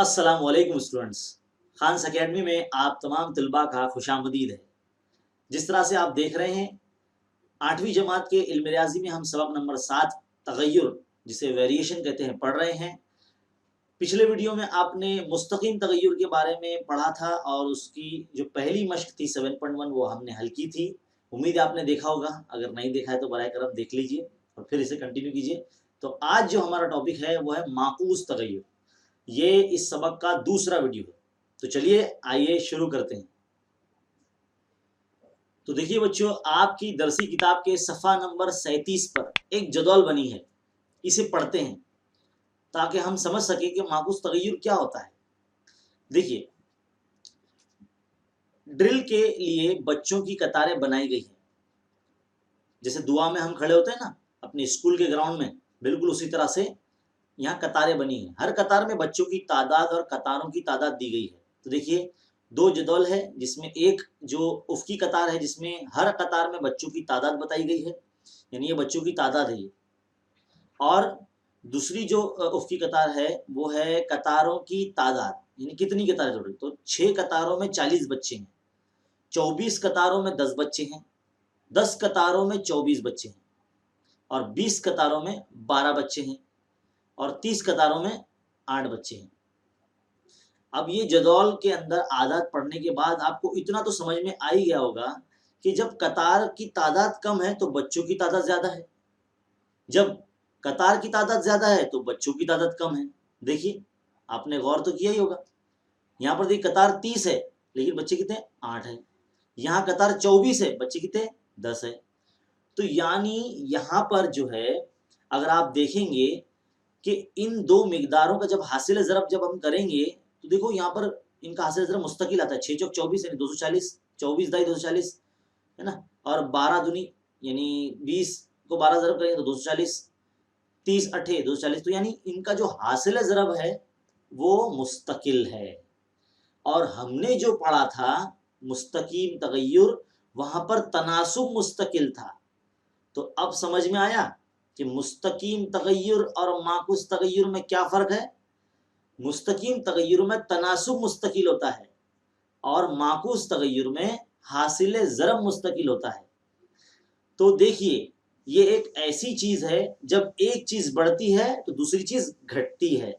अस्सलाम वालेकुम students. Khans academy में आप तमाम तलबा का खुशामदीद है। जिस तरह से आप देख रहे हैं 8वीं जमात के इल्म रियाजी में हम सबक नंबर 7 तगय्युर जिसे वेरिएशन कहते हैं पढ़ रहे हैं। पिछले वीडियो में आपने मुस्तकीम तगय्युर के बारे में पढ़ा था और उसकी जो पहली मश्क थी 7.1 वो हमने हल की थी। उम्मीद है आपने देखा होगा, अगर नहीं देखा है तो बराए करम देख लीजिए और फिर इसे कंटिन्यू कीजिए। तो आज जो हमारा टॉपिक है वो है माकूस तगय्युर। ये इस सबक का दूसरा वीडियो है। तो चलिए आइए शुरू करते हैं। तो देखिए बच्चों, आपकी दरसी किताब के सफ़ा नंबर 37 पर एक जदौल बनी है, इसे पढ़ते हैं ताकि हम समझ सके कि माकूस तगय्युर क्या होता है। देखिए, ड्रिल के लिए बच्चों की कतारें बनाई गई हैं। जैसे दुआ में हम खड़े होते हैं ना अपने स्कूल के ग्राउंड में, बिल्कुल उसी तरह से यहाँ कतारें बनी हैं। हर कतार में बच्चों की तादाद और कतारों की तादाद दी गई है। तो देखिए, दो जदौल है जिसमें एक जो उफ़की कतार है जिसमें हर कतार में बच्चों की तादाद बताई गई है, यानी ये बच्चों की तादाद है ये। और दूसरी जो उफ़की कतार है वो है कतारों की तादाद, यानी कितनी कतारें जोड़ी। तो 6 कतारों में 40 बच्चे हैं, 24 कतारों में 10 बच्चे हैं, 10 कतारों में 24 बच्चे हैं और 20 कतारों में 12 बच्चे हैं और 30 कतारों में 8 बच्चे हैं। अब ये जदौल के अंदर आदाद पढ़ने के बाद आपको इतना तो समझ में आ ही गया होगा कि जब कतार की तादाद कम है तो बच्चों की तादाद ज़्यादा है, जब कतार की तादाद ज़्यादा है तो बच्चों की तादाद कम है। देखिए, आपने गौर तो किया ही होगा। यहाँ पर देखिए कतार 30 है लेकिन बच्चे कितने 8 हैं। यहाँ कतार 24 है, बच्चे कितने 10 है। तो यानी यहाँ पर जो है अगर आप देखेंगे कि इन दो मिकदारों का जब हासिल ज़रब जब हम करेंगे तो देखो यहाँ पर इनका हासिल ज़रब मुस्तकिल आता है। 6 चौक 24 यानी 240, 24 दाई 240 है ना, और 12 दूनी यानी 20 को 12 ज़रब करेंगे तो 240, 30 अठे 240। तो यानी इनका जो हासिल ज़रब है वो मुस्तकिल है। और हमने जो पढ़ा था मुस्तकीम तगय्युर, वहाँ पर तनासुब मुस्तकिल था। तो अब समझ में आया कि मुस्तकीम तगय्युर और माकूस तगय्युर में क्या फ़र्क है। मुस्तकीम तगय्युर में तनासुब मुस्तकिल होता है और माकूस तगय्युर में हासिल ज़रब मुस्तकिल होता है। तो देखिए, ये एक ऐसी चीज़ है जब एक चीज़ बढ़ती है तो दूसरी चीज़ घटती है,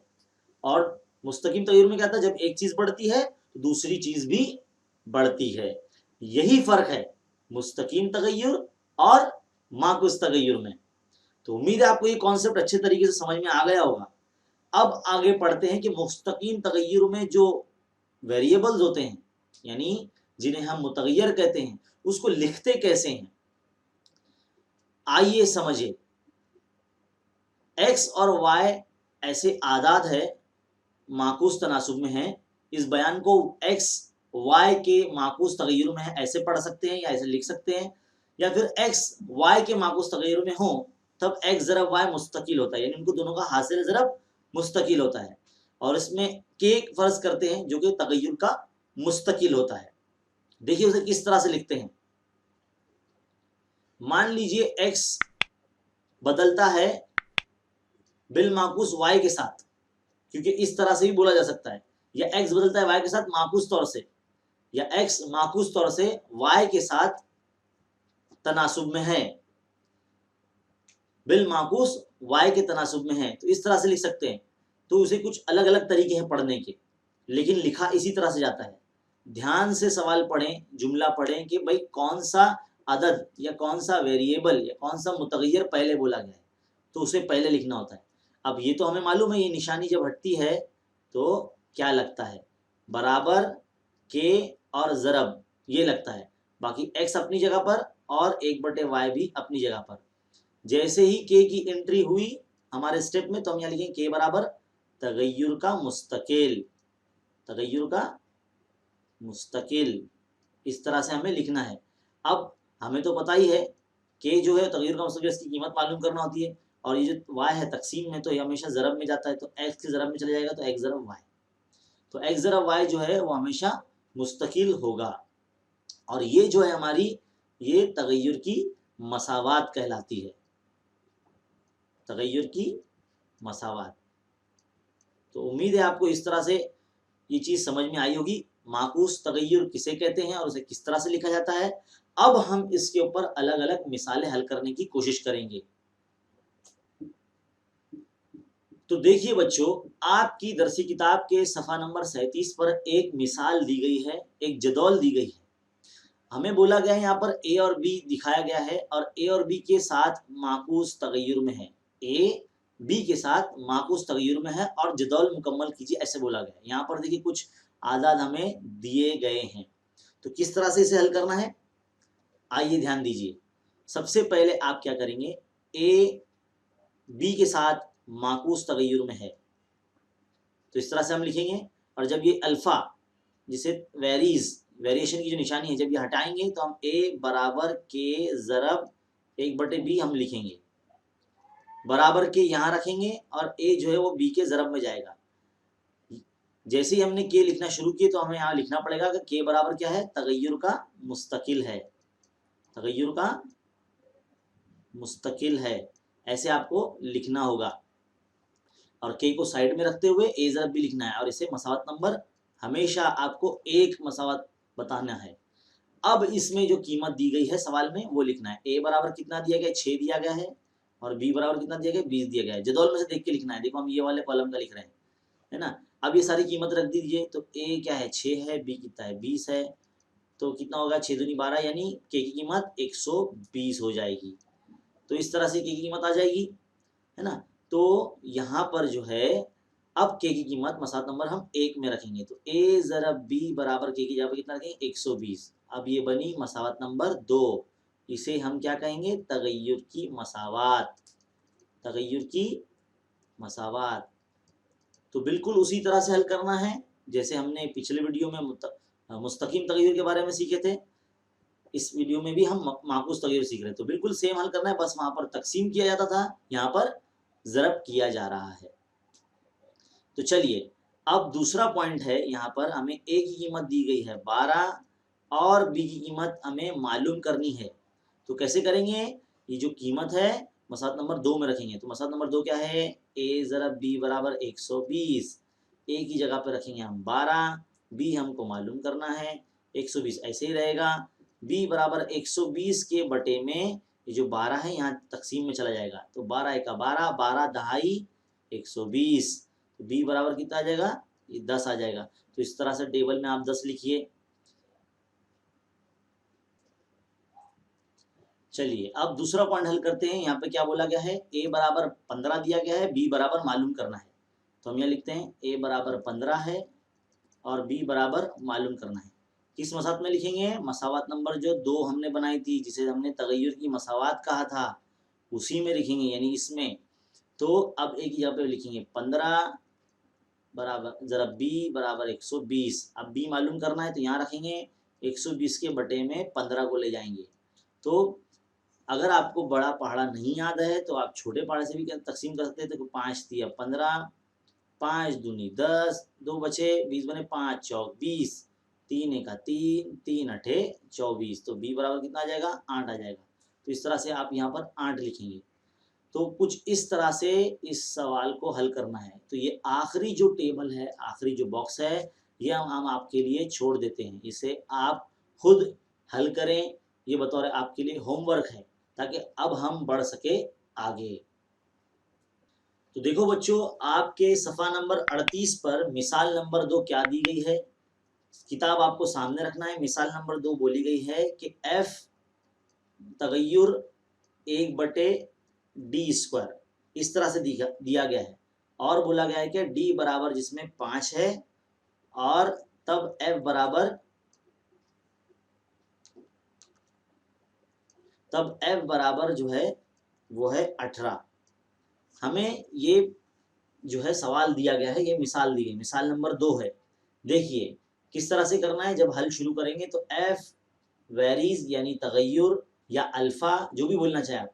और मुस्तकीम तगय्युर में क्या था, जब एक चीज़ बढ़ती है तो दूसरी चीज़ भी बढ़ती है। यही फ़र्क है मुस्तकीम तगय्युर और माकूस तगय्युर में। तो उम्मीद है आपको ये कॉन्सेप्ट अच्छे तरीके से समझ में आ गया होगा। अब आगे पढ़ते हैं कि मुस्तकीम तगय्युर में जो वेरिएबल्स होते हैं, यानी जिन्हें हम मुतगय्यर कहते हैं, उसको लिखते कैसे हैं, आइए समझिए। एक्स और वाई ऐसे आदाद है, माकूस तनासुब में है। इस बयान को एक्स वाई के माकूस तगय्युर में है ऐसे पढ़ सकते हैं या ऐसे लिख सकते हैं, या फिर एक्स वाई के माकूस तगय्युर में हो तब एक्स ज़रब वाई मुस्तकिल होता है, यानी उनको दोनों का हासिल ज़रब मुस्तकिल होता है। और इसमें के फ़र्ज करते हैं जो कि तगय्युर का मुस्तकिल होता है। देखिए उसे किस तरह से लिखते हैं। मान लीजिए एक्स बदलता है बिल माकूस वाई के साथ, क्योंकि इस तरह से भी बोला जा सकता है, या एक्स बदलता है वाई के साथ माकूस तौर से, या एक्स माकूस तौर से वाई के साथ तनासुब में है, बिल माकूस वाई के तनासुब में है। तो इस तरह से लिख सकते हैं। तो उसे कुछ अलग अलग तरीके हैं पढ़ने के, लेकिन लिखा इसी तरह से जाता है। ध्यान से सवाल पढ़ें, जुमला पढ़ें कि भाई कौन सा अदद या कौन सा वेरिएबल या कौन सा मुतगय्यर पहले बोला गया है, तो उसे पहले लिखना होता है। अब ये तो हमें मालूम है, ये निशानी जब हटती है तो क्या लगता है, बराबर के और ज़रब ये लगता है। बाकी एक्स अपनी जगह पर और 1/y भी अपनी जगह पर। जैसे ही के की एंट्री हुई हमारे स्टेप में तो हम यहाँ लिखेंगे के बराबर तगय्युर का मुस्तकिल, तगय्युर का मुस्तकिल। इस तरह से हमें लिखना है। अब हमें तो पता ही है के जो है तगय्युर का मुस्तकिल, इसकी कीमत मालूम करना होती है, और ये जो वाई है तकसीम में तो ये हमेशा ज़रब में जाता है, तो एक्स के ज़रब में चले जाएगा तो एक्स ज़रब वाई। तो एक्स ज़रब वाई जो है वो हमेशा मुस्तकिल होगा। और ये जो है हमारी ये तगय्युर की मसावात कहलाती है, तगय्युर की मसावात। तो उम्मीद है आपको इस तरह से ये चीज समझ में आई होगी, माकूस तगय्युर किसे कहते हैं और उसे किस तरह से लिखा जाता है। अब हम इसके ऊपर अलग अलग मिसालें हल करने की कोशिश करेंगे। तो देखिए बच्चों, आपकी दरसी किताब के सफ़ा नंबर 37 पर एक मिसाल दी गई है, एक जदौल दी गई है। हमें बोला गया है यहाँ पर ए और बी दिखाया गया है और ए और बी के साथ माकूस तगय्युर में है। ए बी के साथ माकूस तगय्युर में है और जदौल मुकम्मल कीजिए, ऐसे बोला गया है। यहाँ पर देखिए कुछ आदाद हमें दिए गए हैं, तो किस तरह से इसे हल करना है आइए ध्यान दीजिए। सबसे पहले आप क्या करेंगे, ए बी के साथ माकूस तगय्युर में है, तो इस तरह से हम लिखेंगे। और जब ये अल्फ़ा जिसे वेरिएशन की जो निशानी है, जब ये हटाएंगे तो हम ए बराबर के ज़रब 1/b हम लिखेंगे। बराबर के यहाँ रखेंगे और ए जो है वो बी के ज़रब में जाएगा। जैसे ही हमने के लिखना शुरू किए तो हमें यहाँ लिखना पड़ेगा कि के बराबर क्या है, तगय्युर का मुस्तकिल है, तगय्युर का मुस्तकिल है, ऐसे आपको लिखना होगा। और के को साइड में रखते हुए ए ज़रब भी लिखना है और इसे मसावत नंबर हमेशा आपको एक मसावत बताना है। अब इसमें जो कीमत दी गई है सवाल में वो लिखना है। ए बराबर कितना दिया गया है, 6 दिया गया है और बी बराबर कितना दिया गया है, 20 दिया गया है। जदौल में से देख के लिखना है। देखो हम ये वाले कॉलम का लिख रहे हैं, है ना। अब ये सारी कीमत रख दीजिए, तो ए क्या है 6 है, बी कितना है 20 है, तो कितना होगा 6 दूनी 12, यानी के की कीमत 120 हो जाएगी। तो इस तरह से के की कीमत आ जाएगी, है ना। तो यहाँ पर जो है अब के की कीमत मसावत नंबर हम 1 में रखेंगे, तो ए ज़रब बी बराबर के की जगह पे कितना रखेंगे 120। अब ये बनी मसावत नंबर 2, इसे हम क्या कहेंगे, तगय्युर की मसावत, तगय्युर की मसावत। तो बिल्कुल उसी तरह से हल करना है जैसे हमने पिछले वीडियो में मुस्तकीम तगय्युर के बारे में सीखे थे। इस वीडियो में भी हम माकूस तगय्युर सीख रहे हैं, तो बिल्कुल सेम हल करना है, बस वहां पर तकसीम किया जाता था, यहाँ पर ज़रब किया जा रहा है। तो चलिए अब दूसरा पॉइंट है, यहाँ पर हमें ए की कीमत दी गई है 12 और बी की कीमत हमें मालूम करनी है। तो कैसे करेंगे, ये जो कीमत है मसावत नंबर 2 में रखेंगे। तो मसावत नंबर 2 क्या है, ए ज़रब बी बराबर 120। ए की जगह पर रखेंगे हम 12, बी हमको मालूम करना है 120, ऐसे ही रहेगा। बी बराबर 120 के बटे में ये जो 12 है यहाँ तकसीम में चला जाएगा, तो 12 का 12, 12 दहाई 120, तो बी बराबर कितना आ जाएगा, ये 10 आ जाएगा। तो इस तरह से टेबल में आप 10 लिखिए। चलिए अब दूसरा पॉइंट हल करते हैं। यहाँ पे क्या बोला गया है, ए बराबर 15 दिया गया है, बी बराबर मालूम करना है। तो हम यहाँ लिखते हैं ए बराबर 15 है और बी बराबर मालूम करना है। किस मसावत में लिखेंगे, मसावत नंबर जो 2 हमने बनाई थी, जिसे हमने तगय्युर की मसावत कहा था, उसी में लिखेंगे, यानी इसमें। तो अब एक जगह पे लिखेंगे 15 बराबर ज़रा बी बराबर 120। अब बी मालूम करना है तो यहाँ रखेंगे 120 के बटे में 15 को ले जाएंगे। तो अगर आपको बड़ा पहाड़ा नहीं याद है तो आप छोटे पहाड़े से भी तकसीम कर सकते हैं। तो 5 दिया 15, 5 दूनी 10, 2 बचे 20 बने, 5 चौक 20, 3 एका 3, 3 अठे 24। तो बी बराबर कितना आ जाएगा, 8 आ जाएगा। तो इस तरह से आप यहाँ पर 8 लिखेंगे। तो कुछ इस तरह से इस सवाल को हल करना है। तो ये आखिरी जो टेबल है, आखिरी जो बॉक्स है, ये हम आपके लिए छोड़ देते हैं, इसे आप खुद हल करें। ये बतौर आपके लिए होमवर्क है, ताकि अब हम बढ़ सके आगे। तो देखो बच्चों, आपके सफ़ा नंबर 38 पर मिसाल नंबर 2 क्या दी गई है। किताब आपको सामने रखना है। मिसाल नंबर 2 बोली गई है कि एफ तगय्युर 1/d², इस तरह से दिया गया है। और बोला गया है कि डी बराबर जिसमें 5 है और तब एफ बराबर जो है वो है 18। हमें ये जो है सवाल दिया गया है, ये मिसाल दी गई, मिसाल नंबर 2 है। देखिए किस तरह से करना है। जब हल शुरू करेंगे तो एफ वेरीज यानी तगय्युर या अल्फ़ा, जो भी बोलना चाहे आप,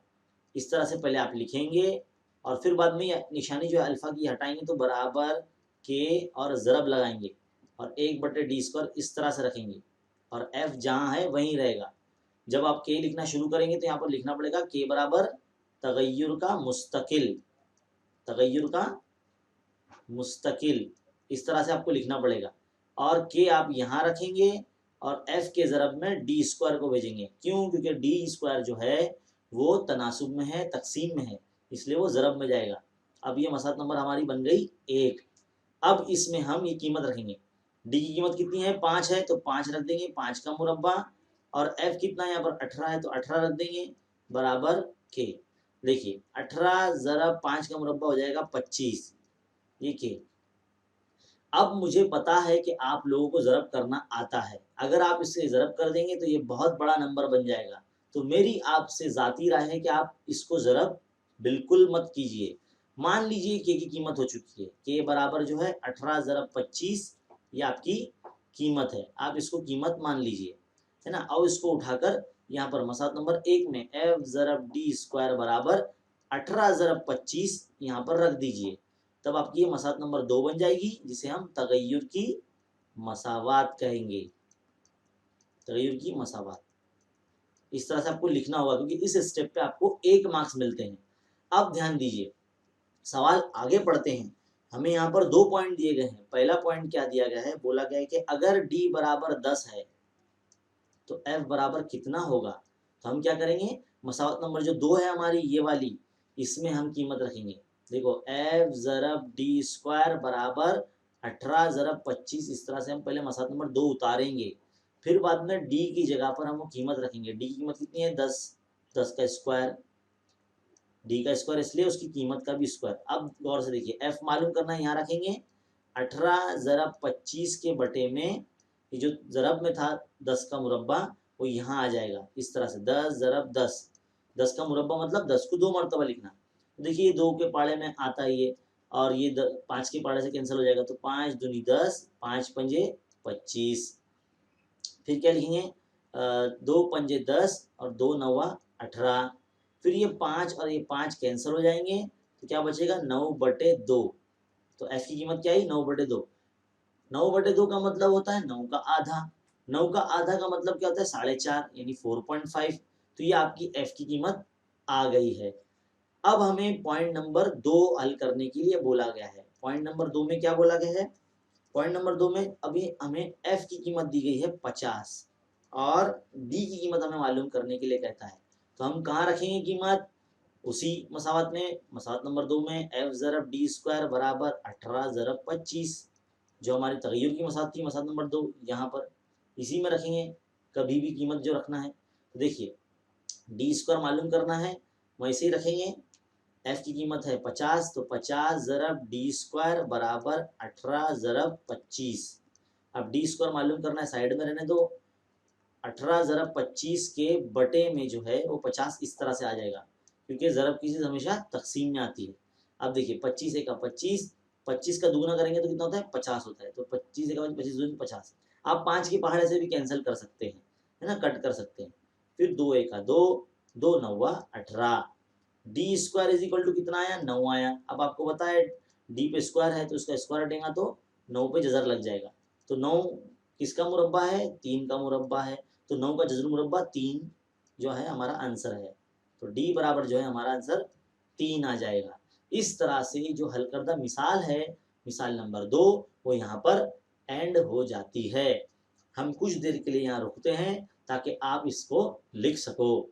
इस तरह से पहले आप लिखेंगे और फिर बाद में निशानी जो है अल्फ़ा की हटाएंगे तो बराबर के और ज़रब लगाएंगे और 1/d² इस तरह से रखेंगे और एफ जहाँ है वहीं रहेगा। जब आप के लिखना शुरू करेंगे तो यहाँ पर लिखना पड़ेगा के बराबर तगय्युर का मुस्तकिल, तगय्युर का मुस्तकिल, इस तरह से आपको लिखना पड़ेगा। और के आप यहाँ रखेंगे और एफ के ज़रब में डी स्क्वायर को भेजेंगे। क्यों? क्योंकि डी स्क्वायर जो है वो तनासुब में है, तकसीम में है, इसलिए वो ज़रब में जाएगा। अब ये मसअला नंबर हमारी बन गई 1। अब इसमें हम ये कीमत रखेंगे। डी की कीमत कितनी है? 5 है, तो 5 रख देंगे, 5 का मुरब्बा। और एफ कितना है यहाँ पर? 18 है, तो 18 रख देंगे बराबर के। देखिए 18 ज़रब 5 का मुरब्बा हो जाएगा 25, ये के। अब मुझे पता है कि आप लोगों को ज़रब करना आता है। अगर आप इससे ज़रब कर देंगे तो ये बहुत बड़ा नंबर बन जाएगा। तो मेरी आपसे ज़ाती राय है कि आप इसको ज़रब बिल्कुल मत कीजिए। मान लीजिए के की कीमत हो चुकी है, के बराबर जो है 18 ज़रब 25, ये आपकी कीमत है। आप इसको कीमत मान लीजिए, है ना। और इसको उठाकर यहाँ पर मसअला नंबर 1 में एफ ज़रब डी स्क्वायर बराबर 18 ज़रब 25 यहाँ पर रख दीजिए। तब आपकी ये मसअला नंबर 2 बन जाएगी, जिसे हम तगय्युर की मसावात कहेंगे। तगय्युर की मसावात इस तरह से आपको लिखना होगा, क्योंकि इस स्टेप पे आपको 1 मार्क्स मिलते हैं। अब ध्यान दीजिए, सवाल आगे पढ़ते हैं। हमें यहाँ पर 2 पॉइंट दिए गए हैं। पहला पॉइंट क्या दिया गया है? बोला गया है कि अगर डी बराबर 10 है तो एफ बराबर कितना होगा। तो हम क्या करेंगे, मसावत नंबर जो 2 है हमारी ये वाली, इसमें हम कीमत रखेंगे। देखो एफ ज़रब डी स्क्वायर बराबर 18 ज़रब 25, इस तरह से हम पहले मसावत नंबर 2 उतारेंगे, फिर बाद में डी की जगह पर हम वो कीमत रखेंगे। डी की कीमत कितनी है? 10, 10 का स्क्वायर, डी का स्क्वायर इसलिए उसकी कीमत का भी स्क्वायर। अब गौर से देखिए, एफ मालूम करना है, यहाँ रखेंगे 18 ज़रब 25 के बटे में ये जो ज़रब में था 10 का मुरब्बा, वो यहाँ आ जाएगा इस तरह से 10 ज़रब 10, 10 का मुरब्बा मतलब 10 को 2 मरतबा लिखना। तो देखिए ये 2 के पाड़े में आता है ये, और ये 5 के पाड़े से कैंसिल हो जाएगा, तो 5 दूनी 10, 5 पंजे 25। फिर क्या लिखेंगे? 2 पंजे 10 और 2 नवा 18। फिर ये 5 और ये 5 कैंसिल हो जाएंगे, तो क्या बचेगा? 9/2। तो एफ की कीमत क्या आई? 9/2। 9/2 का मतलब होता है 9 का आधा। 9 का आधा का मतलब क्या होता है? 4.5, यानी 4.5। तो ये आपकी एफ की कीमत आ गई है। अब हमें पॉइंट नंबर 2 हल करने के लिए बोला गया है। पॉइंट नंबर 2 में क्या बोला गया है? पॉइंट नंबर 2 में अभी हमें एफ की कीमत दी गई है 50 और डी की कीमत हमें मालूम करने के लिए कहता है। तो हम कहाँ रखेंगे कीमत? उसी मसावत में, मसावत नंबर 2 में एफ ज़रब डी स्क्वायर बराबर 18 ज़रब 25, जो हमारी तगय्युर की मसावत थी, मसावत नंबर 2, यहाँ पर इसी में रखेंगे कभी भी कीमत जो रखना है। तो देखिए डी स्क्वायर मालूम करना है, वैसे ही रखेंगे। एफ की कीमत है 50, तो 50 ज़रब डी स्क्वायर बराबर 18 ज़रब 25। अब डी स्क्वायर मालूम करना है, साइड में रहने दो। 18 ज़रब 25 के बटे में जो है वो 50 इस तरह से आ जाएगा, क्योंकि ज़रब की चीज़ हमेशा तकसीम में आती है। अब देखिए 25 एक का 25, 25 का दुगुना करेंगे तो कितना होता है? 50 होता है। तो 25 एक का 25 दूनी 50। आप 5 के पहाड़े से भी कैंसिल कर सकते हैं, है ना, कट कर सकते हैं। फिर 2 एक का 2, 2 नवा 18। D square is equal to कितना आया? 9 आया। अब आपको पता है डी पे स्क्वायर है तो इसका स्क्वायर हटेगा तो 9 पे जजर लग जाएगा। तो 9 किसका मुरब्बा है? 3 का मुरब्बा है। तो 9 का जजर मुरब्बा 3 जो है हमारा आंसर है। तो डी बराबर जो है हमारा आंसर 3 आ जाएगा। इस तरह से जो हल करदा मिसाल है, मिसाल नंबर 2, वो यहाँ पर एंड हो जाती है। हम कुछ देर के लिए यहाँ रुकते हैं ताकि आप इसको लिख सको।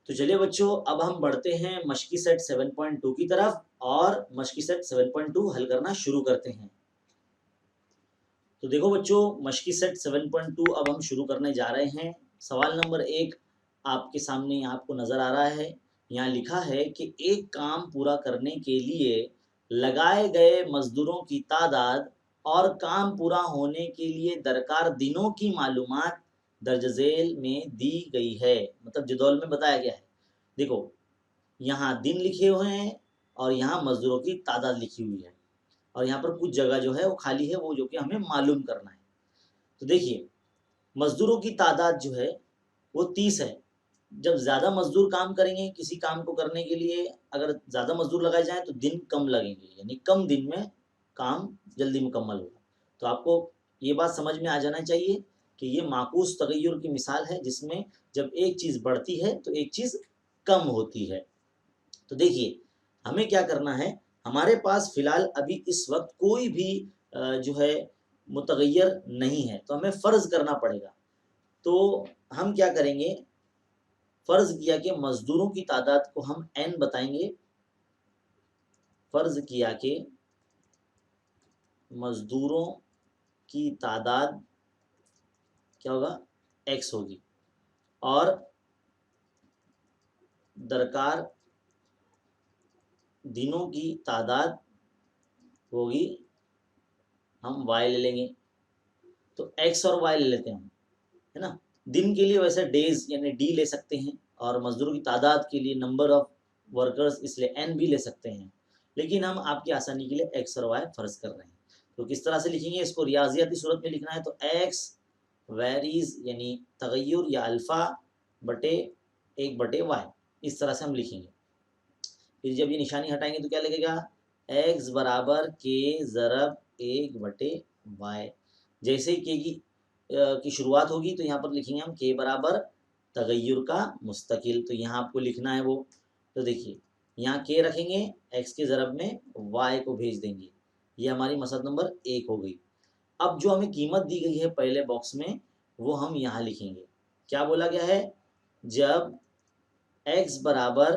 तो चलिए बच्चों, अब हम बढ़ते हैं मशकी सेट 7.2 की तरफ और मशकी सेट 7.2 हल करना शुरू करते हैं। तो देखो बच्चों, मशकी सेट 7.2 अब हम शुरू करने जा रहे हैं। सवाल नंबर 1 आपके सामने आपको नज़र आ रहा है। यहाँ लिखा है कि एक काम पूरा करने के लिए लगाए गए मजदूरों की तादाद और काम पूरा होने के लिए दरकार दिनों की मालूमात दर्ज झेल में दी गई है, मतलब जदौल में बताया गया है। देखो यहाँ दिन लिखे हुए हैं और यहाँ मजदूरों की तादाद लिखी हुई है, और यहाँ पर कुछ जगह जो है वो खाली है, वो जो कि हमें मालूम करना है। तो देखिए मजदूरों की तादाद जो है वो 30 है। जब ज़्यादा मजदूर काम करेंगे किसी काम को करने के लिए, अगर ज़्यादा मजदूर लगाए जाएँ तो दिन कम लगेंगे, यानी कम दिन में काम जल्दी मुकम्मल होगा। तो आपको ये बात समझ में आ जाना चाहिए कि ये माकूस तगय्युर की मिसाल है, जिसमें जब एक चीज़ बढ़ती है तो एक चीज़ कम होती है। तो देखिए हमें क्या करना है, हमारे पास फिलहाल अभी इस वक्त कोई भी जो है मुतगैयर नहीं है, तो हमें फ़र्ज़ करना पड़ेगा। तो हम क्या करेंगे, फ़र्ज़ किया कि मज़दूरों की तादाद को हम n बताएंगे। फ़र्ज़ किया कि मज़दूरों की तादाद क्या होगा, x होगी, और दरकार दिनों की तादाद होगी, हम y ले लेंगे। तो x और y ले लेते हैं हम, है ना। दिन के लिए वैसे डेज यानी d ले सकते हैं, और मजदूरों की तादाद के लिए नंबर ऑफ वर्कर्स इसलिए n भी ले सकते हैं, लेकिन हम आपकी आसानी के लिए x और y फर्ज कर रहे हैं। तो किस तरह से लिखेंगे इसको, रियाजियाती सूरत में लिखना है तो x वेरीज यानी तगय्युर या अल्फा बटे 1/y, इस तरह से हम लिखेंगे। फिर जब ये निशानी हटाएंगे तो क्या लगेगा, x बराबर के ज़रब 1/y। जैसे ही के की शुरुआत होगी तो यहाँ पर लिखेंगे हम के बराबर तगय्युर का मुस्तकिल, तो यहाँ आपको लिखना है वो। तो देखिए यहाँ के रखेंगे, x के ज़रब में y को भेज देंगे, ये हमारी मसला नंबर 1 हो गई। अब जो हमें कीमत दी गई है पहले बॉक्स में, वो हम यहाँ लिखेंगे। क्या बोला गया है, जब x बराबर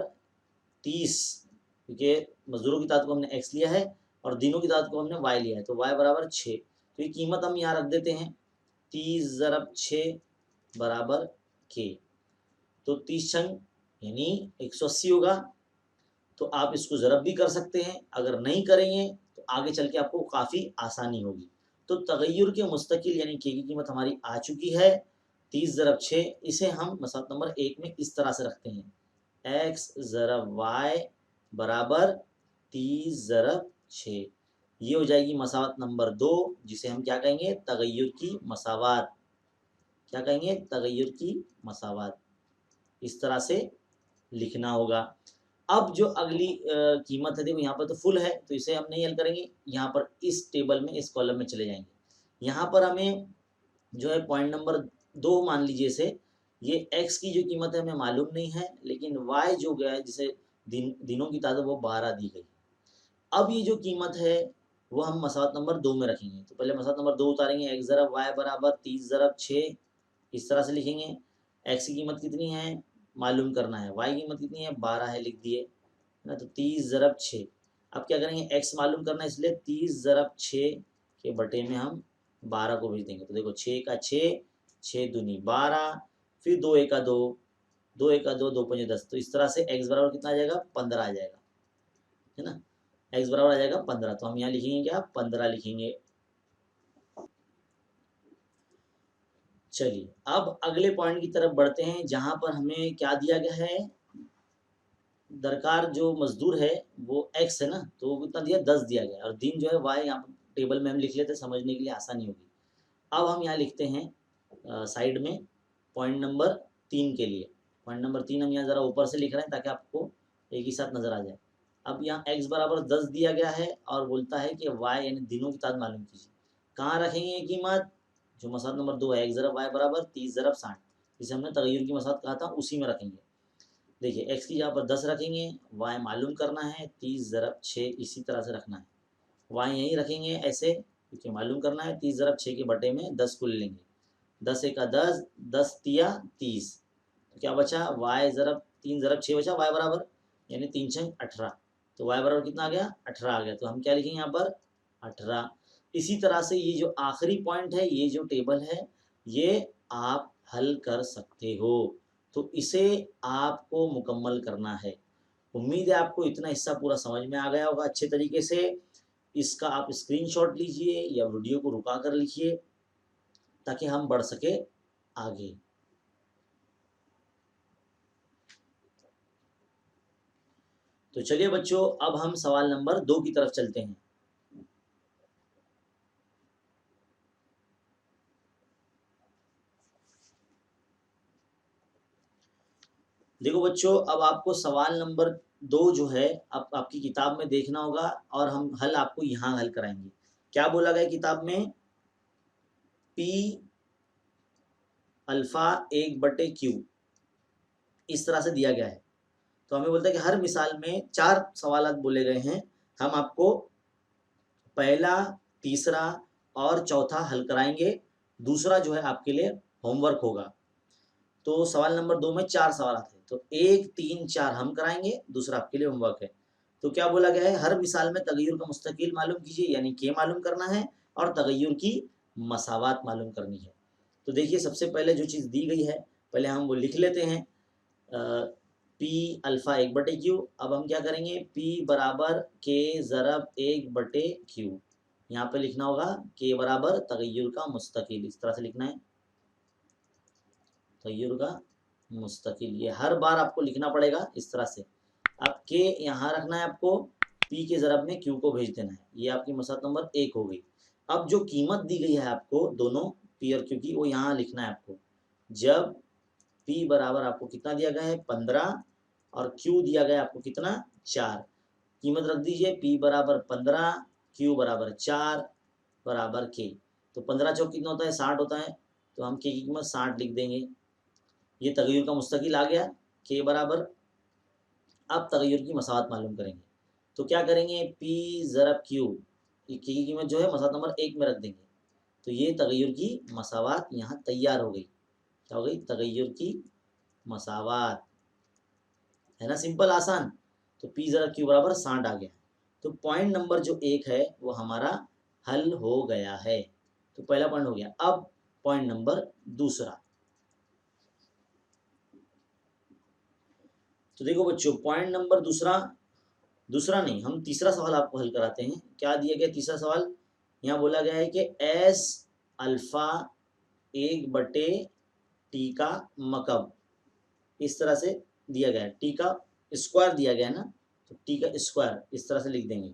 30, क्योंकि मजदूरों की तादाद को हमने x लिया है और दिनों की तादाद को हमने y लिया है, तो y बराबर 6, तो ये कीमत हम यहाँ रख देते हैं 30 ज़रब 6 बराबर k। तो 30 छंग यानी 180 होगा। तो आप इसको ज़रब भी कर सकते हैं, अगर नहीं करेंगे तो आगे चल के आपको काफ़ी आसानी होगी। तो तगय्युर के मुस्तकिल यानी के की कीमत हमारी आ चुकी है 30 ज़रब 6। इसे हम मसला नंबर 1 में इस तरह से रखते हैं, x ज़रब y बराबर 30 ज़रब 6। ये हो जाएगी मसावत नंबर 2, जिसे हम क्या कहेंगे, तगय्युर की मसावत। क्या कहेंगे, तगय्युर की मसावत। इस तरह से लिखना होगा। अब जो अगली कीमत है, देखो यहाँ पर तो फुल है तो इसे हम नहीं हल करेंगे, यहाँ पर इस टेबल में इस कॉलम में चले जाएंगे। यहाँ पर हमें जो है पॉइंट नंबर 2 मान लीजिए से, ये x की जो कीमत है हमें मालूम नहीं है, लेकिन y जो गया है जिसे दिनों की तादाद वो 12 दी गई। अब ये जो कीमत है वो हम मसवात नंबर 2 में रखेंगे। तो पहले मसवात नंबर 2 उतारेंगे, x ज़रब y बराबर 30 ज़रब 6, इस तरह से लिखेंगे। x की कीमत कितनी है मालूम करना है, y की कीमत कितनी है 12 है, लिख दिए ना। तो 30 ज़रब 6, अब क्या करेंगे, x मालूम करना है इसलिए 30 ज़रब 6 के बटे में हम 12 को भेज देंगे। तो देखो 6 का 6, 6 दूनी 12, फिर 2 एका 2, 2 एका 2, 2 पंजे 10। तो इस तरह से x बराबर कितना आ जाएगा, 15 आ जाएगा, है ना। x बराबर आ जाएगा 15, तो हम यहाँ लिखेंगे क्या, 15 लिखेंगे। चलिए अब अगले पॉइंट की तरफ बढ़ते हैं, जहां पर हमें क्या दिया गया है, दरकार जो मजदूर है वो x है ना, तो वो कितना दिया, 10 दिया गया, और दिन जो है y, यहाँ पर टेबल में हम लिख लेते हैं, समझने के लिए आसानी होगी। अब हम यहाँ लिखते हैं साइड में पॉइंट नंबर 3 के लिए। पॉइंट नंबर 3 हम यहाँ ज़रा ऊपर से लिख रहे हैं ताकि आपको एक ही साथ नज़र आ जाए। अब यहाँ x बराबर 10 दिया गया है और बोलता है कि y यानी दिनों की तादाद मालूम कीजिए। कहाँ रखेंगे ये कीमत, जो मसला नंबर 2 है, x ज़रब y बराबर 30 ज़रब 60, जिसे हमने तगय्युर की मसला कहा था, उसी में रखेंगे। देखिए x की जगह पर 10 रखेंगे, y मालूम करना है 30 ज़रब 6, इसी तरह से रखना है। y यहीं रखेंगे ऐसे, क्योंकि मालूम करना है 30 ज़रब 6 के बटे में 10 को ले लेंगे, 10 एका 10, 10 तिया 30, तो क्या बचा, y ज़रब 3 ज़रब 6 बचा, y बराबर यानी 3 छंग 18, तो y बराबर कितना आ गया, 18 आ गया। तो हम क्या लिखेंगे यहाँ पर, 18। इसी तरह से ये जो आखिरी पॉइंट है, ये जो टेबल है, ये आप हल कर सकते हो। तो इसे आपको मुकम्मल करना है। उम्मीद है आपको इतना हिस्सा पूरा समझ में आ गया होगा अच्छे तरीके से। इसका आप स्क्रीनशॉट लीजिए या वीडियो को रुका कर लिखिए ताकि हम बढ़ सके आगे। तो चलिए बच्चों, अब हम सवाल नंबर 2 की तरफ चलते हैं। देखो बच्चों, अब आपको सवाल नंबर 2 जो है अब आपकी किताब में देखना होगा, और हम हल आपको यहाँ हल कराएंगे। क्या बोला गया किताब में, P अल्फा 1/Q, इस तरह से दिया गया है। तो हमें बोलता है कि हर मिसाल में 4 सवाल बोले गए हैं, हम आपको पहला, तीसरा और चौथा हल कराएंगे, दूसरा जो है आपके लिए होमवर्क होगा। तो सवाल नंबर 2 में 4 सवाल आते हैं, तो 1, 3, 4 हम कराएंगे, दूसरा आपके लिए होमवर्क है। तो क्या बोला गया है, हर मिसाल में तगय्युर का मुस्तकिल मालूम कीजिए, यानी के मालूम करना है और तगय्युर की मसावात मालूम करनी है। तो देखिए सबसे पहले जो चीज़ दी गई है, पहले हम वो लिख लेते हैं, पी अल्फ़ा 1/क्यू। अब हम क्या करेंगे, पी बराबर के ज़रब 1/क्यू, यहाँ पे लिखना होगा के बराबर तगय्युर का मुस्तकिल, इस तरह से लिखना है, तगय्युर का मुस्तकिल। ये हर बार आपको लिखना पड़ेगा इस तरह से। अब के यहाँ रखना है आपको, पी के ज़रब में क्यू को भेज देना है, ये आपकी मसला नंबर 1 हो गई। अब जो कीमत दी गई है आपको दोनों पी और क्यू की, वो यहाँ लिखना है आपको। जब पी बराबर आपको कितना दिया गया है 15 और क्यू दिया गया आपको कितना 4, कीमत रख दीजिए, पी बराबर 15, क्यू बराबर 4 बराबर के। तो 15 चौक कितना होता है 60 होता है, तो हम के की कीमत 60 लिख देंगे। ये तगय्युर का मुस्तकिल आ गया के बराबर। अब तगय्युर की मसावत मालूम करेंगे, तो क्या करेंगे, पी ज़रब क्यू, के की कीमत जो है मसावत नंबर 1 में रख देंगे। तो ये तगय्युर की मसावत यहाँ तैयार हो गई। क्या हो गई, तगय्युर की मसावत, है ना, सिंपल आसान। तो पी ज़रब क्यू बराबर 60 आ गया। तो पॉइंट नंबर जो 1 है वो हमारा हल हो गया है। तो पहला पॉइंट हो गया। अब पॉइंट नंबर दूसरा, तो देखो बच्चों, पॉइंट नंबर दूसरा नहीं, हम तीसरा सवाल आपको हल कराते हैं। क्या दिया गया तीसरा सवाल, यहाँ बोला गया है कि एस अल्फा 1/टी का मकब, इस तरह से दिया गया है, टी का स्क्वायर दिया गया है ना, तो टी का स्क्वायर इस तरह से लिख देंगे।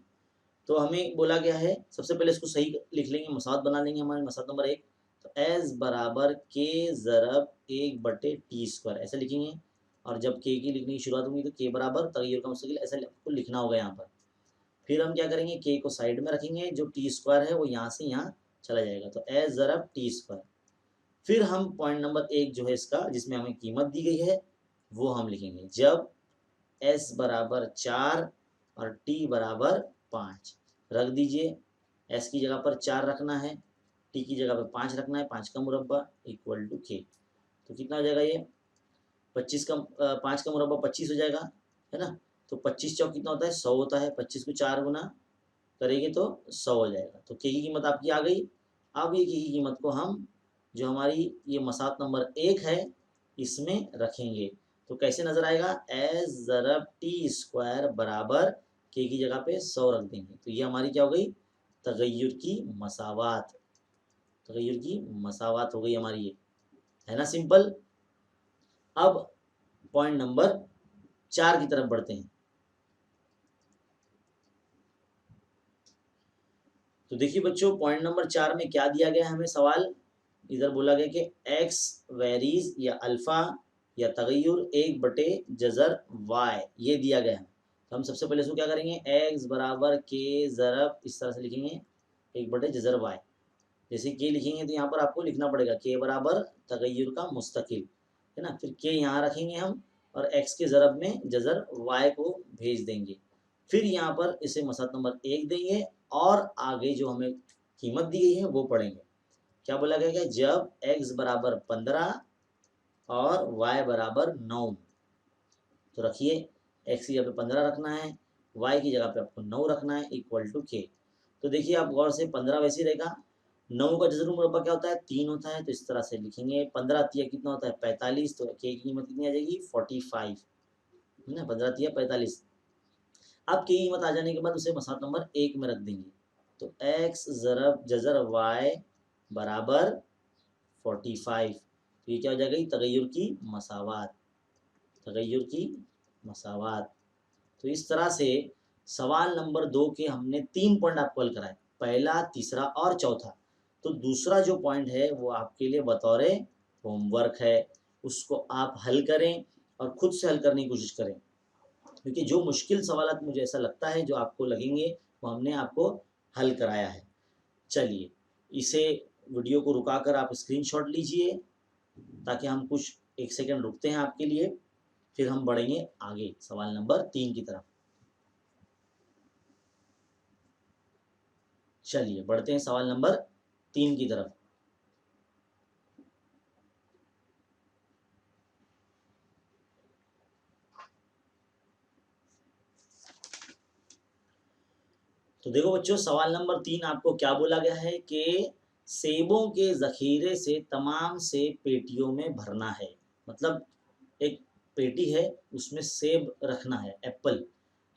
तो हमें बोला गया है, सबसे पहले इसको सही लिख लेंगे, मसावत बना लेंगे हमारे मसावत नंबर 1। तो एस बराबर के ज़रब 1/टी² ऐसे लिखेंगे, और जब के की लिखने की शुरुआत होगी तो के बराबर तगय्युर का मुस्तकिल ऐसा आपको लिखना होगा यहाँ पर। फिर हम क्या करेंगे, के को साइड में रखेंगे, जो टी² है वो यहाँ से यहाँ चला जाएगा, तो एस ज़रब टी²। फिर हम पॉइंट नंबर 1 जो है इसका, जिसमें हमें कीमत दी गई है, वो हम लिखेंगे। जब एस बराबर 4 और टी बराबर 5, रख दीजिए, एस की जगह पर 4 रखना है, टी की जगह पर 5 रखना है, 5 का मुरब्बा इक्वल टू के। तो कितना हो जाएगा, ये 25 का 5 का मुरब्बा 25 हो जाएगा, है ना। तो 25 चौक कितना होता है 100 होता है, 25 को 4 गुना करेंगे तो 100 हो जाएगा। तो के की कीमत आपकी आ गई। अब ये के की कीमत को हम, जो हमारी ये मसावत नंबर 1 है, इसमें रखेंगे। तो कैसे नजर आएगा, एस ज़रब टी² बराबर के की जगह पे 100 रख देंगे। तो ये हमारी क्या हो गई, तगय्युर की मसावत, तगय्युर की मसावत हो गई हमारी ये, है ना, सिंपल। अब पॉइंट नंबर 4 की तरफ बढ़ते हैं। तो देखिए बच्चों, पॉइंट नंबर 4 में क्या दिया गया है हमें सवाल, इधर बोला गया कि एक्स वेरीज या अल्फा या तगय्युर 1/जज़र वाई, ये दिया गया है। तो हम सबसे पहले इसको क्या करेंगे, एक्स बराबर के ज़रब, इस तरह से लिखेंगे 1/जज़र वाई। जैसे के लिखेंगे तो यहाँ पर आपको लिखना पड़ेगा के बराबर तगय्युर का मुस्तकिल, है ना। फिर के यहाँ रखेंगे हम, और एक्स के ज़रब में जज़र वाई को भेज देंगे। फिर यहाँ पर इसे मसला नंबर 1 देंगे, और आगे जो हमें कीमत दी गई है वो पढ़ेंगे। क्या बोला गया कि जब x बराबर 15 और y बराबर 9, तो रखिए x की जगह पे 15 रखना है, y की जगह पे आपको 9 रखना है, इक्वल टू के। तो देखिए आप गौर से, 15 वैसे ही रहेगा, 9 का जज़र मुरब्बा क्या होता है 3 होता है, तो इस तरह से लिखेंगे। 15 तिया कितना होता है 45, तो के की कीमत कितनी आ जाएगी 45, है ना, 15 तिया 45। अब के की कीमत आ जाने के बाद उसे मसावत नंबर 1 में रख देंगे। तो x ज़रब जज़र y बराबर 45, तो ये क्या हो जाएगा, तगय्युर की मसावत, तगय्युर की मसावत। तो इस तरह से सवाल नंबर 2 के हमने 3 पॉइंट आपको हल कराए, पहला, तीसरा और चौथा। तो दूसरा जो पॉइंट है वो आपके लिए बतौर होमवर्क है, उसको आप हल करें और खुद से हल करने की कोशिश करें, क्योंकि जो मुश्किल सवाल मुझे ऐसा लगता है जो आपको लगेंगे वो हमने आपको हल कराया है। चलिए, इसे वीडियो को रुका कर आप स्क्रीनशॉट लीजिए, ताकि हम कुछ 1 सेकंड रुकते हैं आपके लिए। फिर हम बढ़ेंगे आगे सवाल नंबर 3 की तरफ। चलिए बढ़ते हैं सवाल नंबर 3 की तरफ। तो देखो बच्चों, सवाल नंबर 3 आपको क्या बोला गया है कि सेबों के जखीरे से तमाम सेब पेटियों में भरना है। मतलब एक पेटी है, उसमें सेब रखना है, एप्पल।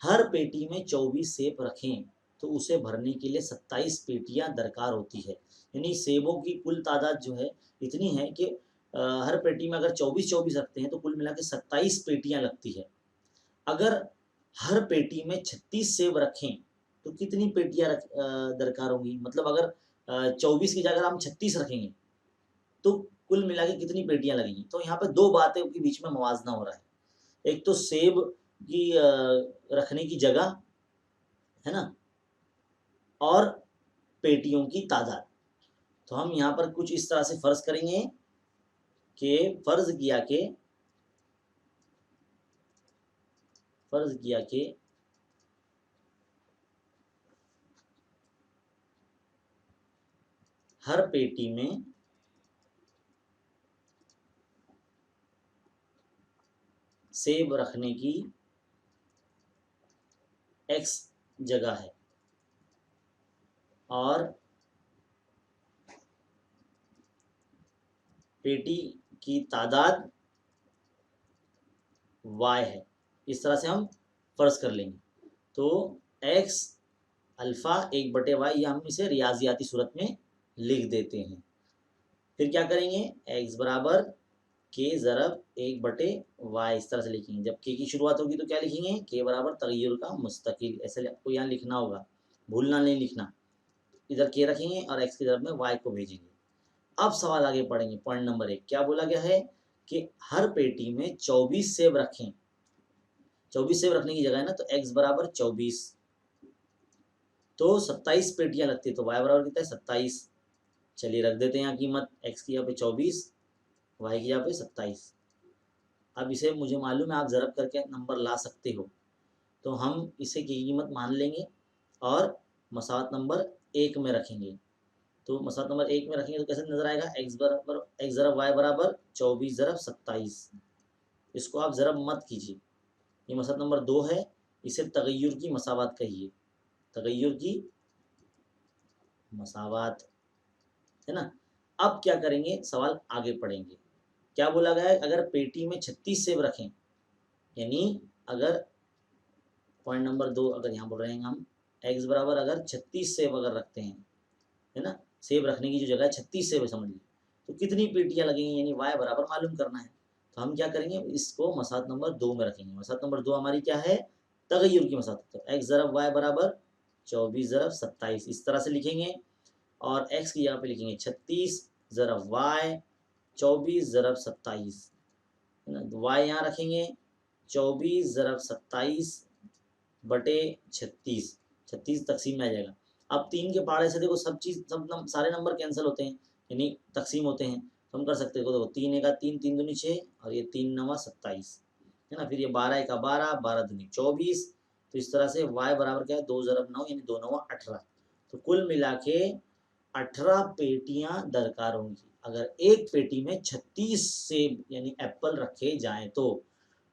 हर पेटी में 24 सेब रखें तो उसे भरने के लिए 27 पेटियां दरकार होती है। यानी सेबों की कुल तादाद जो है इतनी है कि हर पेटी में अगर 24-24 रखते हैं तो कुल मिला के 27 पेटियां लगती है। अगर हर पेटी में 36 सेब रखें तो कितनी पेटियां दरकार होंगी। मतलब अगर 24 की जगह हम 36 रखेंगे तो कुल मिला के कितनी पेटियां लगेंगी। तो यहाँ पे दो बातें के बीच में मवाजना हो रहा है। एक तो सेब की रखने की जगह है ना, और पेटियों की तादाद। तो हम यहाँ पर कुछ इस तरह से फर्ज करेंगे कि फर्ज किया कि हर पेटी में सेब रखने की x जगह है और पेटी की तादाद y है। इस तरह से हम फर्ज कर लेंगे। तो x अल्फा 1/y, या हम इसे रियाजियाती सूरत में लिख देते हैं। फिर क्या करेंगे, x बराबर के ज़रब 1/y, इस तरह से लिखेंगे। जब के की शुरुआत होगी तो क्या लिखेंगे, के बराबर तगय्युर का मुस्तकिल, ऐसे आपको यहाँ लिखना होगा, भूलना नहीं लिखना। इधर के रखेंगे और x की तरफ में y को भेजेंगे। अब सवाल आगे पढ़ेंगे। पॉइंट नंबर 1 क्या बोला गया है कि हर पेटी में 24 सेब रखें। 24 सेब रखने की जगह है ना, तो x बराबर 24, तो 27 पेटियां लगती है, तो y बराबर कितना है 27। चलिए रख देते हैं यहाँ कीमत, x की यहाँ पे 24, y की यहाँ पे 27। अब इसे मुझे मालूम है आप ज़रब करके नंबर ला सकते हो, तो हम इसे की कीमत मान लेंगे और मसावत नंबर 1 में रखेंगे। तो मसावत नंबर 1 में रखेंगे तो कैसे नजर आएगा, x बराबर x ज़रब y बराबर 24 ज़रब 27। इसको आप ज़रब मत कीजिए, ये मसावत नंबर 2 है, इसे तगय्युर की मसावत कहिए, तगय्युर की मसावत, है ना। अब क्या करेंगे, सवाल आगे पढ़ेंगे। क्या बोला गया है, अगर पेटी में 36 सेब रखें, यानी अगर पॉइंट नंबर 2 अगर यहाँ बोल रहे हैं हम, x बराबर अगर 36 सेब अगर रखते हैं, है ना, सेब रखने की जो जगह है 36 सेब समझ लीजिए, तो कितनी पेटियां लगेंगी, यानी y बराबर मालूम करना है। तो हम क्या करेंगे, इसको मसावत नंबर 2 में रखेंगे। मसावत नंबर 2 हमारी क्या है, तगय्युर की मसावत। तो x ज़रब y बराबर 24 ज़रब 27, इस तरह से लिखेंगे। और x की जगह पे लिखेंगे 36 ज़रब y 24 ज़रब 27, है ना। y यहाँ रखेंगे 24 ज़रब 27 बटे 36, 36 तकसीम में आ जाएगा। अब 3 के पहाड़े से देखो सब चीज़ सारे नंबर कैंसिल होते हैं, यानी तकसीम होते हैं। तो हम कर सकते हैं, देखो 3 एका 3, 3 दूनी 6 और ये 3 नवा 27, है ना। फिर ये 12 एका 12, 12 दूनी 24। तो इस तरह से y बराबर क्या है, 2 ज़रब 9 यानी 2 9 18। तो कुल मिला के 18 पेटियां दरकार होंगी अगर एक पेटी में 36 सेब यानी एप्पल रखे जाएं तो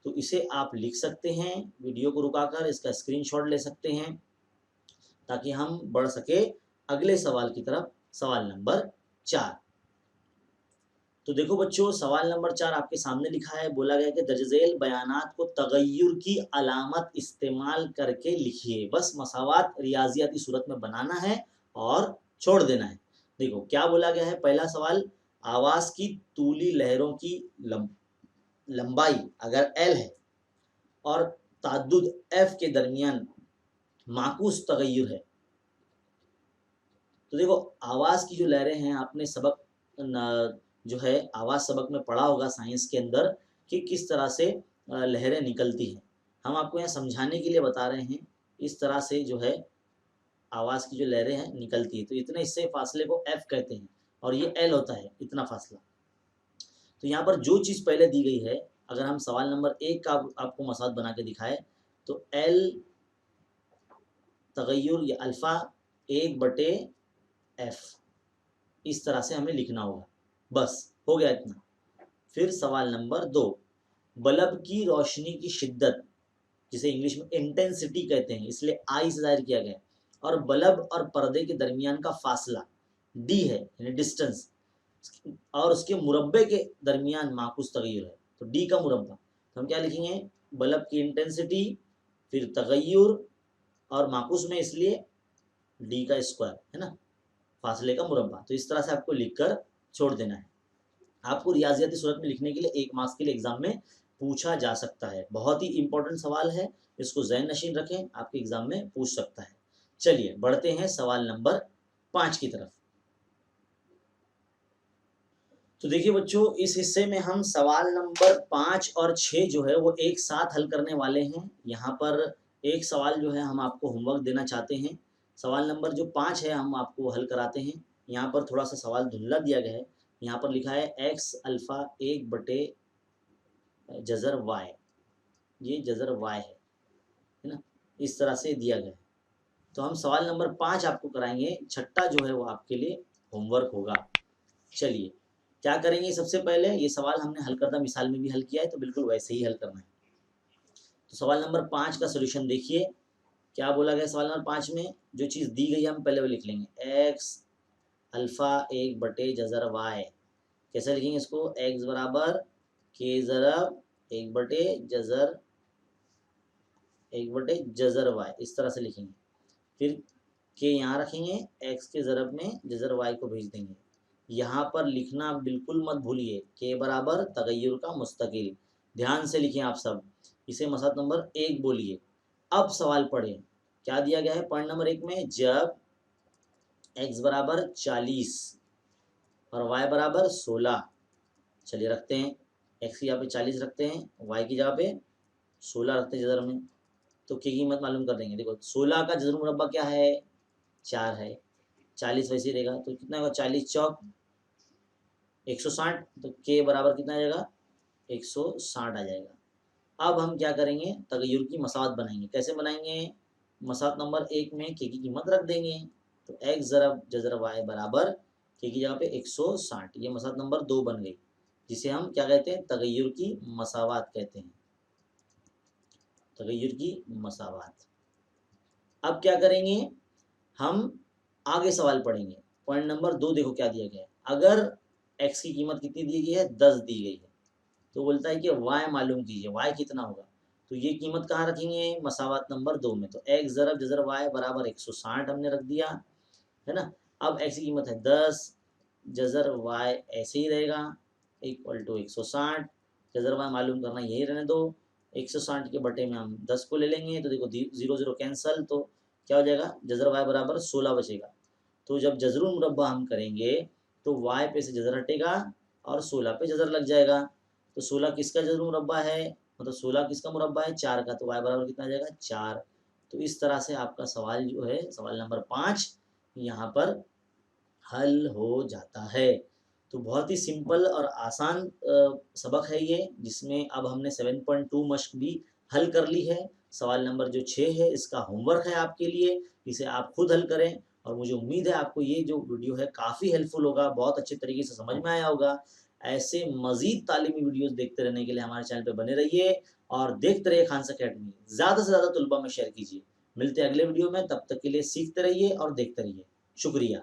इसे आप लिख सकते हैं, वीडियो को रुकाकर इसका स्क्रीनशॉट ले सकते हैं ताकि हम बढ़ सके अगले सवाल की तरफ। सवाल नंबर 4। तो देखो बच्चों, सवाल नंबर 4 आपके सामने लिखा है, बोला गया कि दर्ज झेल बयानात को तगय्युर की अलामत इस्तेमाल करके लिखिए। बस मसावात रियाजियाती सूरत में बनाना है और छोड़ देना है। देखो क्या बोला गया है, पहला सवाल, आवाज की तूली लहरों की लंबाई अगर l है और ताद्दुद f के दरमियान माकूस तगय्युर है। तो देखो आवाज की जो लहरें हैं, आपने सबक जो है आवाज सबक में पढ़ा होगा साइंस के अंदर कि किस तरह से लहरें निकलती हैं। हम आपको यहाँ समझाने के लिए बता रहे हैं, इस तरह से जो है आवाज की जो लहरें हैं निकलती है। तो इतने हिस्से फासले को f कहते हैं और ये l होता है, इतना फासला। तो यहाँ पर जो चीज पहले दी गई है, अगर हम सवाल नंबर 1 का आपको मसाद बना के दिखाए तो एल तगय्युर या अल्फ़ा 1/f, इस तरह से हमें लिखना होगा। बस हो गया इतना। फिर सवाल नंबर 2, बल्ब की रोशनी की शिद्दत, जिसे इंग्लिश में इंटेंसिटी कहते हैं, इसलिए आई से जाहिर किया गया है, और बल्ब और पर्दे के दरमियान का फासला डी है, यानी डिस्टेंस, और उसके मुरब्बे के दरमियान माकूस तगय्युर है, तो डी का मुरब्बा। तो हम क्या लिखेंगे, बल्ब की इंटेंसिटी, फिर तगय्युर, और माकूस में इसलिए डी का स्क्वायर, है ना, फासले का मुरब्बा। तो इस तरह से आपको लिखकर छोड़ देना है। आपको रियाजियाती सूरत में लिखने के लिए 1 मार्क्स के लिए एग्जाम में पूछा जा सकता है। बहुत ही इंपॉर्टेंट सवाल है, इसको ज़हन नशीन रखें, आपके एग्जाम में पूछ सकता है। चलिए बढ़ते हैं सवाल नंबर 5 की तरफ। तो देखिए बच्चों, इस हिस्से में हम सवाल नंबर 5 और 6 जो है वो एक साथ हल करने वाले हैं। यहाँ पर एक सवाल जो है हम आपको होमवर्क देना चाहते हैं। सवाल नंबर जो 5 है हम आपको हल कराते हैं। यहाँ पर थोड़ा सा सवाल धुंधला दिया गया है। यहाँ पर लिखा है x अल्फ़ा 1/जज़र y, ये जज़र y है ना, इस तरह से दिया गया है। तो हम सवाल नंबर 5 आपको कराएंगे, छठा जो है वो आपके लिए होमवर्क होगा। चलिए क्या करेंगे, सबसे पहले ये सवाल हमने हल करदा मिसाल में भी हल किया है, तो बिल्कुल वैसे ही हल करना है। तो सवाल नंबर 5 का सोल्यूशन देखिए, क्या बोला गया सवाल नंबर 5 में, जो चीज़ दी गई है हम पहले वो लिख लेंगे, x अल्फ़ा 1/जज़र y। कैसे लिखेंगे इसको, x बराबर k ज़रब 1/जज़र y, इस तरह से लिखेंगे। फिर k यहाँ रखेंगे, x के ज़रब में जज़र y को भेज देंगे। यहाँ पर लिखना बिल्कुल मत भूलिए, के बराबर तगय्युर का मुस्तकिल, ध्यान से लिखें आप सब, इसे मसला नंबर 1 बोलिए। अब सवाल पढ़ें, क्या दिया गया है पॉइंट नंबर 1 में, जब x बराबर 40 और y बराबर 16, चलिए रखते हैं, x की जगह पे 40 रखते हैं, y की जगह पे 16 रखते हैं जज़र में, तो k की कीमत मालूम कर देंगे। देखो 16 का जज़र मुरब्बा क्या है, 4 है, 40 वैसे ही रहेगा, तो कितना होगा, 40 चौक 160, तो k बराबर कितना आ जाएगा, 160 आ जाएगा। अब हम क्या करेंगे, तगय्युर की मसावत बनाएंगे। कैसे बनाएंगे, मसावत नंबर 1 में k की कीमत रख देंगे, तो x ज़रब जज़र y बराबर k की जगह पे 160, ये मसावत नंबर 2 बन गई, जिसे हम क्या कहते हैं, तगय्युर की मसावत कहते हैं, तगय्युर की मसावत। अब क्या करेंगे, हम आगे सवाल पढ़ेंगे। पॉइंट नंबर 2 देखो क्या दिया गया है, अगर x की कीमत कितनी दी गई है, 10 दी गई है, तो बोलता है कि y मालूम कीजिए, y कितना होगा, तो ये कीमत कहाँ रखेंगे, मसावत नंबर 2 में, तो x ज़रब जज़र y बराबर 160 हमने रख दिया, है ना। अब x की कीमत है 10, जज़र y ऐसे ही रहेगा, इक्वल टू 160, जज़र y मालूम करना, यही रहने दो, 160 के बटे में हम 10 को ले लेंगे, तो देखो 0 0 कैंसल, तो क्या हो जाएगा, जज़र y बराबर 16 बचेगा। तो जब जज़रुल मुरब्बा हम करेंगे तो y पे से जज़र हटेगा और 16 पे जज़र लग जाएगा, तो 16 किसका जज़रुल मुरब्बा है, मतलब 16 किसका मुरब्बा है, 4 का, तो y बराबर कितना आ जाएगा, 4। तो इस तरह से आपका सवाल जो है, सवाल नंबर 5 यहाँ पर हल हो जाता है। तो बहुत ही सिंपल और आसान सबक है ये, जिसमें अब हमने 7.2 मश्क भी हल कर ली है। सवाल नंबर जो 6 है इसका होमवर्क है आपके लिए, इसे आप खुद हल करें, और मुझे उम्मीद है आपको ये जो वीडियो है काफ़ी हेल्पफुल होगा, बहुत अच्छे तरीके से समझ में आया होगा। ऐसे मज़ीद तालीमी वीडियोज़ देखते रहने के लिए हमारे चैनल पर बने रहिए और देखते रहिए खानसा अकेडमी। ज़्यादा से ज़्यादा तलबा में शेयर कीजिए। मिलते हैं अगले वीडियो में, तब तक के लिए सीखते रहिए और देखते रहिए। शुक्रिया।